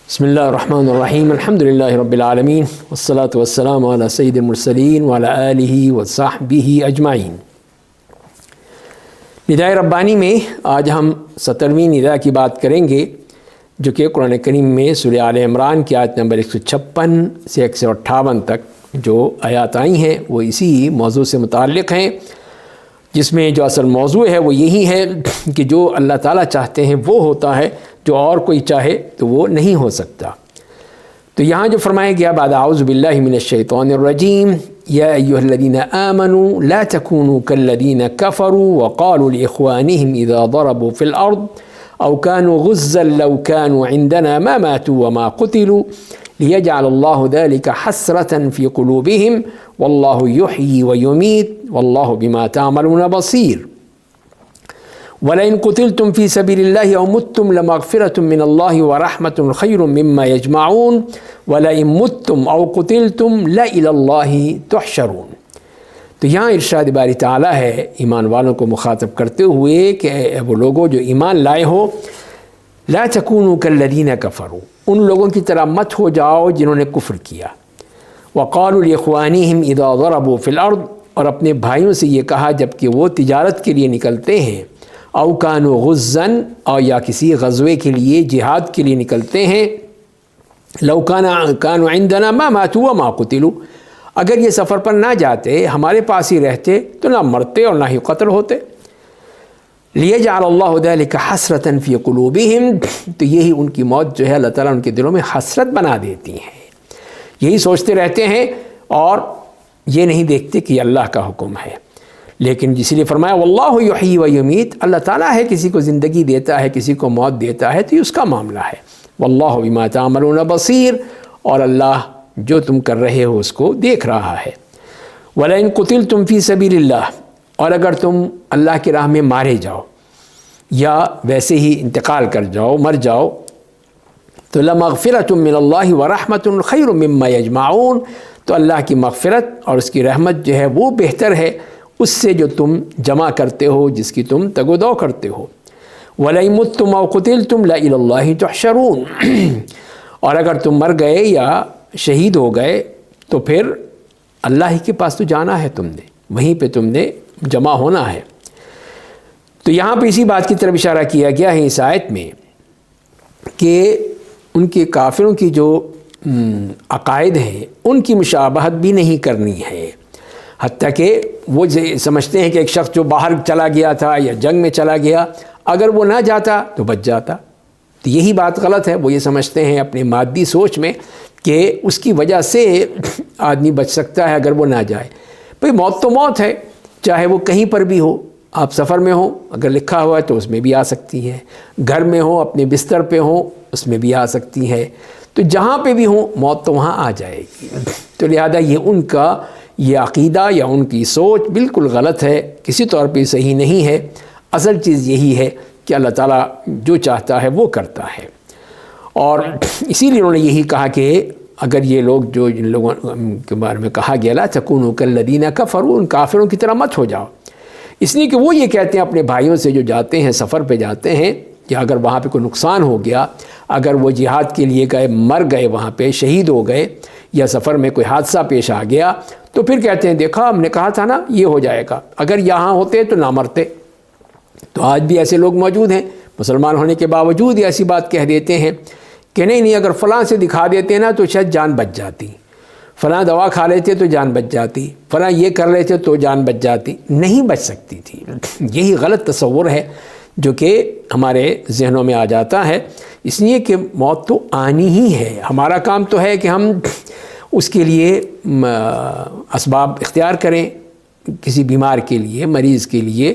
بسم اللہ الرحمن الرحیم الحمد للہ رب العالمین والصلاة والسلام علی سید المرسلین وعلی آلہ وصحبہ اجمعین۔ نداء ربانی میں آج ہم 17ویں نداء کی بات کریں گے، جو کہ قرآن کریم میں سورہ آل عمران کی آیت نمبر 156 سے 158 تک جو آیات آئی ہیں وہ اسی موضوع سے متعلق ہیں، جس میں جو اصل موضوع ہے وہ یہی ہے کہ جو اللہ تعالیٰ چاہتے ہیں وہ ہوتا ہے، جو اور کوئی چاہے تو وہ نہیں ہو سکتا۔ تو یہاں جو فرمایا گیا بعد اعوذ باللہ من الشیطان الرجیم یا ایھا الذین آمنوا لا تکونوا کالذین کفروا وقالوا لاخوانہم اذا ضربوا فی الارض او كانوا غزا لو كانوا عندنا ما ماتوا وما قتلوا ليجعل الله ذلك حسرة في قلوبهم والله يحيي ويميت والله بما تعملون بصير ولئن قتلتم في سبيل الله أو متم لمغفرة من الله ورحمة خير مما يجمعون ولئن متم أو قتلتم لإلى الله تحشرون۔ تو یہاں ارشاد باری تعالیٰ ہے ایمان والوں کو مخاطب کرتے ہوئے کہ اے وہ لوگوں جو ایمان لائے ہو، لا تکونوا کالذین کفروا، ان لوگوں کی طرح مت ہو جاؤ جنہوں نے کفر کیا، وقالوا لاخوانہم اذا ضربوا فی الارض، اور اپنے بھائیوں سے یہ کہا جب کہ وہ تجارت کے لیے نکلتے ہیں، او کانوا غزاً، اور یا کسی غزوے کے لیے جہاد کے لیے نکلتے ہیں، لو کانوا عندنا ما ماتوا وما قتلوا، اگر یہ سفر پر نہ جاتے ہمارے پاس ہی رہتے تو نہ مرتے اور نہ ہی قتل ہوتے۔ لیجعل اللہ ذلک حسرۃ فی قلوبہم، تو یہی ان کی موت جو ہے اللہ تعالیٰ ان کے دلوں میں حسرت بنا دیتی ہیں، یہی سوچتے رہتے ہیں اور یہ نہیں دیکھتے کہ یہ اللہ کا حکم ہے۔ لیکن اسی لیے فرمایا واللہ یحیی و یمیت، اللہ تعالیٰ ہے کسی کو زندگی دیتا ہے کسی کو موت دیتا ہے، تو یہ اس کا معاملہ ہے۔ واللہ بما تعملون بصیر، اور اللہ جو تم کر رہے ہو اس کو دیکھ رہا ہے۔ ولئن قتلتم فی سبیل اللہ، اور اگر تم اللہ کی راہ میں مارے جاؤ یا ویسے ہی انتقال کر جاؤ، مر جاؤ، تو لمغفرۃ من اللہ ورحمۃ خیر مما یجمعون، تو اللہ کی مغفرت اور اس کی رحمت جو ہے وہ بہتر ہے اس سے جو تم جمع کرتے ہو، جس کی تم تگ و دو کرتے ہو۔ وَلَئِن مُتُّمْ أَوْ قُتِلْتُمْ لَإِلَى اللَّهِ تُحْشَرُونَ، اور اگر تم مر گئے یا شہید ہو گئے تو پھر اللہ ہی کے پاس تو جانا ہے، تم نے وہیں پہ تم نے جمع ہونا ہے۔ تو یہاں پہ اسی بات کی طرف اشارہ کیا گیا ہے اس آیت میں کہ ان کے کافروں کی جو عقائد ہیں ان کی مشابہت بھی نہیں کرنی ہے، حتیٰ کہ وہ سمجھتے ہیں کہ ایک شخص جو باہر چلا گیا تھا یا جنگ میں چلا گیا، اگر وہ نہ جاتا تو بچ جاتا، تو یہی بات غلط ہے۔ وہ یہ سمجھتے ہیں اپنی مادی سوچ میں کہ اس کی وجہ سے آدمی بچ سکتا ہے اگر وہ نہ جائے۔ بھئی موت تو موت ہے، چاہے وہ کہیں پر بھی ہو، آپ سفر میں ہو اگر لکھا ہوا ہے تو اس میں بھی آ سکتی ہے، گھر میں ہو اپنے بستر پہ ہو اس میں بھی آ سکتی ہے، تو جہاں پہ بھی ہو موت تو وہاں آ جائے گی۔ تو لہذا یہ ان کا یہ عقیدہ یا ان کی سوچ بالکل غلط ہے، کسی طور پہ صحیح نہیں ہے۔ اصل چیز یہی ہے کہ اللہ تعالیٰ جو چاہتا ہے وہ کرتا ہے، اور اسی لیے انہوں نے یہی کہا کہ اگر یہ لوگ جو جن لوگوں کے بارے میں کہا گیا لا تکونوا کالذین کفروا، ان کافروں کی طرح مت ہو جاؤ، اس لیے کہ وہ یہ کہتے ہیں اپنے بھائیوں سے جو جاتے ہیں سفر پہ جاتے ہیں کہ اگر وہاں پہ کوئی نقصان ہو گیا، اگر وہ جہاد کے لیے گئے مر گئے وہاں پہ شہید ہو گئے یا سفر میں کوئی حادثہ پیش آ گیا، تو پھر کہتے ہیں دیکھا ہم نے کہا تھا نا یہ ہو جائے گا، اگر یہاں ہوتے تو نہ مرتے۔ تو آج بھی ایسے لوگ موجود ہیں مسلمان ہونے کے باوجود ایسی بات کہہ دیتے ہیں کہ نہیں اگر فلاں سے دکھا دیتے نا تو شاید جان بچ جاتی، فلاں دوا کھا لیتے تو جان بچ جاتی، فلاں یہ کر لیتے تو جان بچ جاتی، نہیں بچ سکتی تھی۔ یہی غلط تصور ہے جو کہ ہمارے ذہنوں میں آ جاتا ہے، اس لیے کہ موت تو آنی ہی ہے، ہمارا کام تو ہے کہ ہم اس کے لیے اسباب اختیار کریں، کسی بیمار کے لیے مریض کے لیے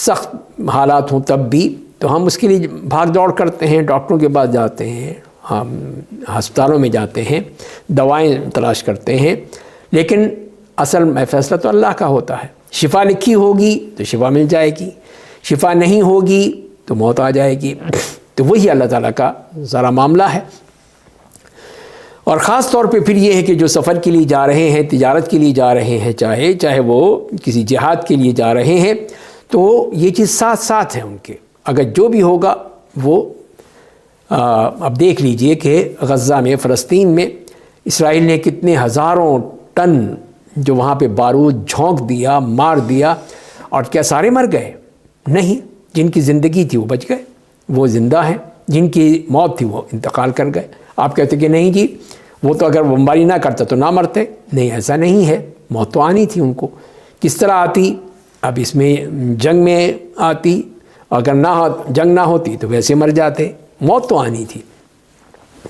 سخت حالات ہوں تب بھی تو ہم اس کے لیے بھاگ دوڑ کرتے ہیں، ڈاکٹروں کے پاس جاتے ہیں، ہم ہسپتالوں میں جاتے ہیں، دوائیں تلاش کرتے ہیں، لیکن اصل میں فیصلہ تو اللہ کا ہوتا ہے۔ شفا لکھی ہوگی تو شفا مل جائے گی، شفا نہیں ہوگی تو موت آ جائے گی، تو وہی اللہ تعالیٰ کا سارا معاملہ ہے۔ اور خاص طور پہ پھر یہ ہے کہ جو سفر کے لیے جا رہے ہیں، تجارت کے لیے جا رہے ہیں، چاہے وہ کسی جہاد کے لیے جا رہے ہیں، تو یہ چیز ساتھ ساتھ ہے ان کے، اگر جو بھی ہوگا وہ اب دیکھ لیجئے کہ غزہ میں، فلسطین میں اسرائیل نے کتنے ہزاروں ٹن جو وہاں پہ بارود جھونک دیا، مار دیا، اور کیا سارے مر گئے؟ نہیں، جن کی زندگی تھی وہ بچ گئے، وہ زندہ ہیں، جن کی موت تھی وہ انتقال کر گئے۔ آپ کہتے کہ نہیں جی وہ تو اگر بمباری نہ کرتا تو نہ مرتے، نہیں ایسا نہیں ہے، موت تو آنی تھی ان کو۔ کس طرح آتی؟ اب اس میں جنگ میں آتی، اگر جنگ نہ ہوتی تو ویسے مر جاتے، موت تو آنی تھی۔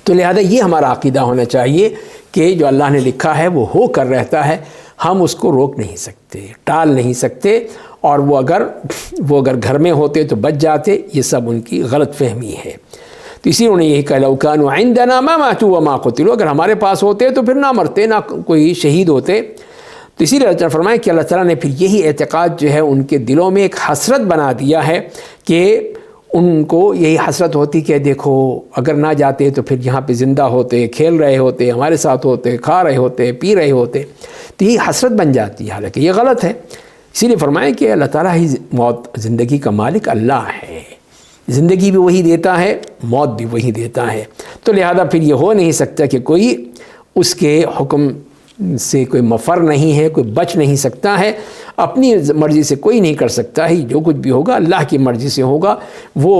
تو لہذا یہ ہمارا عقیدہ ہونا چاہیے کہ جو اللہ نے لکھا ہے وہ ہو کر رہتا ہے، ہم اس کو روک نہیں سکتے، ٹال نہیں سکتے، اور وہ اگر گھر میں ہوتے تو بچ جاتے، یہ سب ان کی غلط فہمی ہے۔ تو اسی انہوں نے یہی کہا لو کانوا عندنا ما ماتوا وما قتلوا، اگر ہمارے پاس ہوتے تو پھر نہ مرتے، نہ کوئی شہید ہوتے۔ تو اسی لیے اللہ تعالیٰ فرمائے کہ اللہ تعالیٰ نے پھر یہی اعتقاد جو ہے ان کے دلوں میں ایک حسرت بنا دیا ہے کہ ان کو یہی حسرت ہوتی کہ دیکھو اگر نہ جاتے تو پھر یہاں پہ زندہ ہوتے، کھیل رہے ہوتے، ہمارے ساتھ ہوتے، کھا رہے ہوتے، پی رہے ہوتے، تو یہ حسرت بن جاتی ہے، حالانکہ یہ غلط ہے۔ اسی لیے فرمائے کہ اللہ تعالیٰ ہی زندگی کا مالک اللہ ہے، زندگی بھی وہی دیتا ہے، موت بھی وہی دیتا ہے۔ تو لہذا پھر یہ ہو نہیں سکتا کہ کوئی اس کے حکم سے کوئی مفر نہیں ہے، کوئی بچ نہیں سکتا ہے، اپنی مرضی سے کوئی نہیں کر سکتا ہے، جو کچھ بھی ہوگا اللہ کی مرضی سے ہوگا، وہ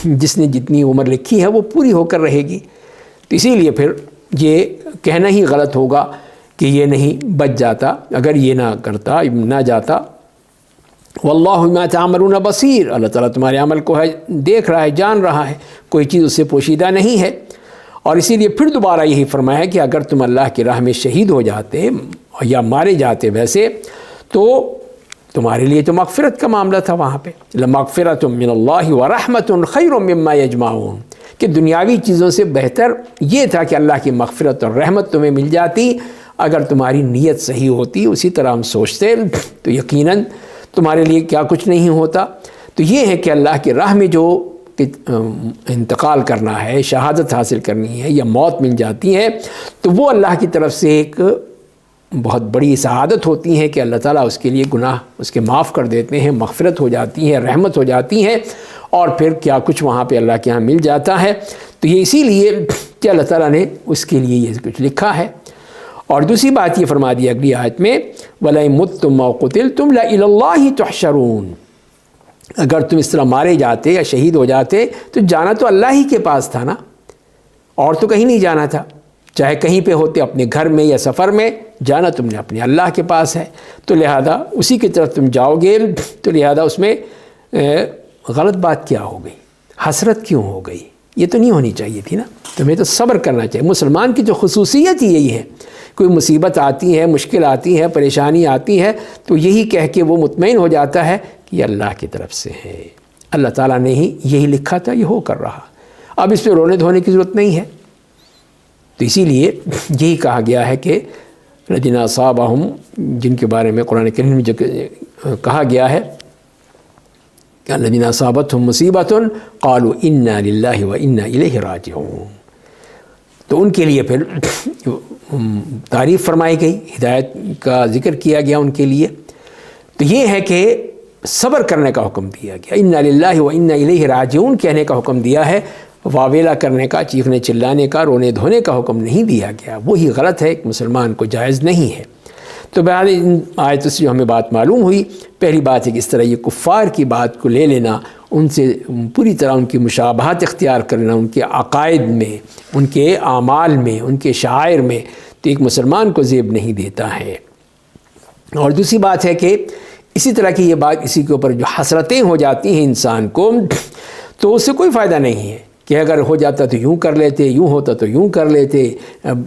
جس نے جتنی عمر لکھی ہے وہ پوری ہو کر رہے گی۔ تو اسی لیے پھر یہ کہنا ہی غلط ہوگا کہ یہ نہیں بچ جاتا اگر یہ نہ جاتا۔ واللہ بما تعملون بصیر، اللہ تعالیٰ تمہارے عمل کو ہے دیکھ رہا ہے، جان رہا ہے، کوئی چیز اس سے پوشیدہ نہیں ہے۔ اور اسی لیے پھر دوبارہ یہی فرمایا کہ اگر تم اللہ کی راہ میں شہید ہو جاتے یا مارے جاتے ویسے تو تمہارے لیے تو مغفرت کا معاملہ تھا وہاں پہ، لمغفرۃ من اللہ ورحمۃ خیر مما یجمعون، کہ دنیاوی چیزوں سے بہتر یہ تھا کہ اللہ کی مغفرت اور رحمت تمہیں مل جاتی اگر تمہاری نیت صحیح ہوتی، اسی طرح ہم سوچتے تو یقیناً تمہارے لیے کیا کچھ نہیں ہوتا۔ تو یہ ہے کہ اللہ کی راہ میں جو انتقال کرنا ہے، شہادت حاصل کرنی ہے یا موت مل جاتی ہے، تو وہ اللہ کی طرف سے ایک بہت بڑی سعادت ہوتی ہے کہ اللہ تعالیٰ اس کے لیے گناہ اس کے معاف کر دیتے ہیں، مغفرت ہو جاتی ہے، رحمت ہو جاتی ہے، اور پھر کیا کچھ وہاں پہ اللہ کے ہاں مل جاتا ہے۔ تو یہ اسی لیے کہ اللہ تعالیٰ نے اس کے لیے یہ کچھ لکھا ہے۔ اور دوسری بات یہ فرما دی اگلی آیت میں وَلَئِن مُتُّمْ أَوْ قُتِلْتُمْ لَإِلَى اللَّهِ تُحْشَرُونَ، اگر تم اس طرح مارے جاتے یا شہید ہو جاتے تو جانا تو اللہ ہی کے پاس تھا نا، اور تو کہیں نہیں جانا تھا، چاہے کہیں پہ ہوتے، اپنے گھر میں یا سفر میں، جانا تم نے اپنے اللہ کے پاس ہے، تو لہذا اسی کی طرف تم جاؤ گے، تو لہذا اس میں غلط بات کیا ہو گئی، حسرت کیوں ہو گئی؟ یہ تو نہیں ہونی چاہیے تھی نا، تمہیں تو صبر کرنا چاہیے۔ مسلمان کی جو خصوصیت ہی یہی ہے، کوئی مصیبت آتی ہے، مشکل آتی ہے، پریشانی آتی ہے، تو یہی کہہ کے وہ مطمئن ہو جاتا ہے کہ یہ اللہ کی طرف سے ہے، اللہ تعالیٰ نے ہی یہی لکھا تھا، یہ ہو کر رہا، اب اس پہ رونے دھونے کی ضرورت نہیں ہے۔ تو اسی لیے یہی کہا گیا ہے کہ الذین اصابہم، جن کے بارے میں قرآن کریم میں جو کہا گیا ہے کہ الذین اصابتہم مصیبۃ قالوا انا للہ وانا الیہ راجعون، تو ان کے لیے پھر تعریف فرمائی گئی، ہدایت کا ذکر کیا گیا ان کے لیے۔ تو یہ ہے کہ صبر کرنے کا حکم دیا گیا، انا للہ وانا الیہ راجعون کہنے کا حکم دیا ہے، واویلا کرنے کا، چیخنے چلانے کا، رونے دھونے کا حکم نہیں دیا گیا، وہی غلط ہے، ایک مسلمان کو جائز نہیں ہے۔ تو بہرحال ان آیتوں سے جو ہمیں بات معلوم ہوئی، پہلی بات ہے کہ اس طرح یہ کفار کی بات کو لے لینا، ان سے پوری طرح ان کی مشابہت اختیار کرنا، ان کے عقائد میں، ان کے اعمال میں، ان کے شعائر میں، تو ایک مسلمان کو زیب نہیں دیتا ہے۔ اور دوسری بات ہے کہ اسی طرح کی یہ بات، اسی کے اوپر جو حسرتیں ہو جاتی ہیں انسان کو، تو اس سے کوئی فائدہ نہیں ہے کہ اگر ہو جاتا تو یوں کر لیتے، یوں ہوتا تو یوں کر لیتے،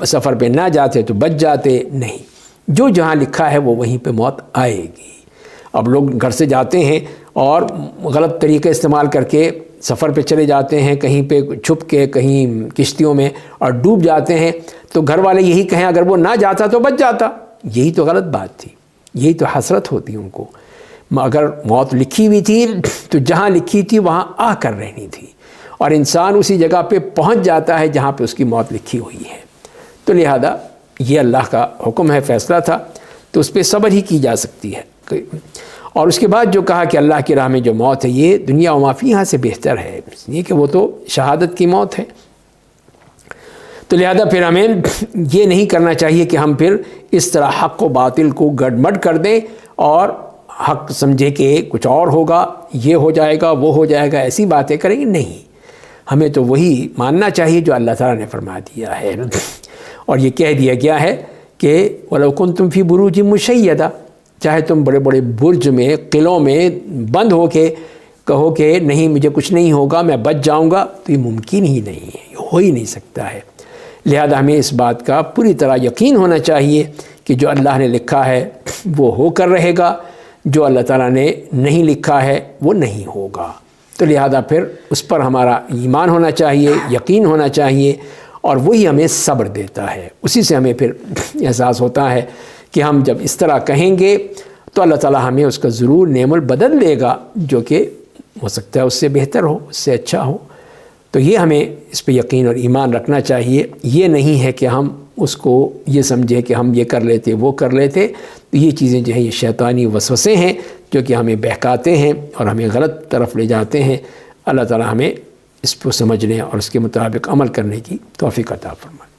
سفر پہ نہ جاتے تو بچ جاتے، نہیں، جو جہاں لکھا ہے وہ وہیں پہ موت آئے گی۔ اب لوگ گھر سے جاتے ہیں اور غلط طریقے استعمال کر کے سفر پہ چلے جاتے ہیں، کہیں پہ چھپ کے، کہیں کشتیوں میں، اور ڈوب جاتے ہیں، تو گھر والے یہی کہیں اگر وہ نہ جاتا تو بچ جاتا، یہی تو غلط بات تھی، یہی تو حسرت ہوتی ان کو۔ اگر موت لکھی ہوئی تھی تو جہاں لکھی تھی وہاں آ کر رہنی تھی، اور انسان اسی جگہ پہ پہنچ جاتا ہے جہاں پہ اس کی موت لکھی ہوئی ہے۔ تو لہذا یہ اللہ کا حکم ہے، فیصلہ تھا، تو اس پہ صبر ہی کی جا سکتی ہے۔ اور اس کے بعد جو کہا کہ اللہ کی راہ میں جو موت ہے یہ دنیا و ما فیہا سے بہتر ہے، اس لیے کہ وہ تو شہادت کی موت ہے۔ تو لہذا پھر ہمیں یہ نہیں کرنا چاہیے کہ ہم پھر اس طرح حق و باطل کو گڑبڑ کر دیں اور حق سمجھے کہ کچھ اور ہوگا، یہ ہو جائے گا، وہ ہو جائے گا، ایسی باتیں کریں گے۔ نہیں، ہمیں تو وہی ماننا چاہیے جو اللہ تعالیٰ نے فرما دیا ہے، اور یہ کہہ دیا گیا ہے کہ وَلَوْ كُنْتُمْ فِي بُرُوجٍ مُشَيَّدَةٍ، چاہے تم بڑے بڑے برج میں، قلعوں میں بند ہو کے کہو کہ نہیں مجھے کچھ نہیں ہوگا، میں بچ جاؤں گا، تو یہ ممکن ہی نہیں ہے، یہ ہو ہی نہیں سکتا ہے۔ لہذا ہمیں اس بات کا پوری طرح یقین ہونا چاہیے کہ جو اللہ نے لکھا ہے وہ ہو کر رہے گا، جو اللہ تعالیٰ نے نہیں لکھا ہے وہ نہیں ہوگا۔ تو لہذا پھر اس پر ہمارا ایمان ہونا چاہیے، یقین ہونا چاہیے، اور وہی ہمیں صبر دیتا ہے۔ اسی سے ہمیں پھر احساس ہوتا ہے کہ ہم جب اس طرح کہیں گے تو اللہ تعالیٰ ہمیں اس کا ضرور نعم البدل دے گا، جو کہ ہو سکتا ہے اس سے بہتر ہو، اس سے اچھا ہو۔ تو یہ ہمیں اس پہ یقین اور ایمان رکھنا چاہیے۔ یہ نہیں ہے کہ ہم اس کو یہ سمجھیں کہ ہم یہ کر لیتے وہ کر لیتے، تو یہ چیزیں جو ہیں یہ شیطانی وسوسے ہیں جو کہ ہمیں بہکاتے ہیں اور ہمیں غلط طرف لے جاتے ہیں۔ اللہ تعالیٰ ہمیں اس کو سمجھنے اور اس کے مطابق عمل کرنے کی توفیق عطا فرمائے۔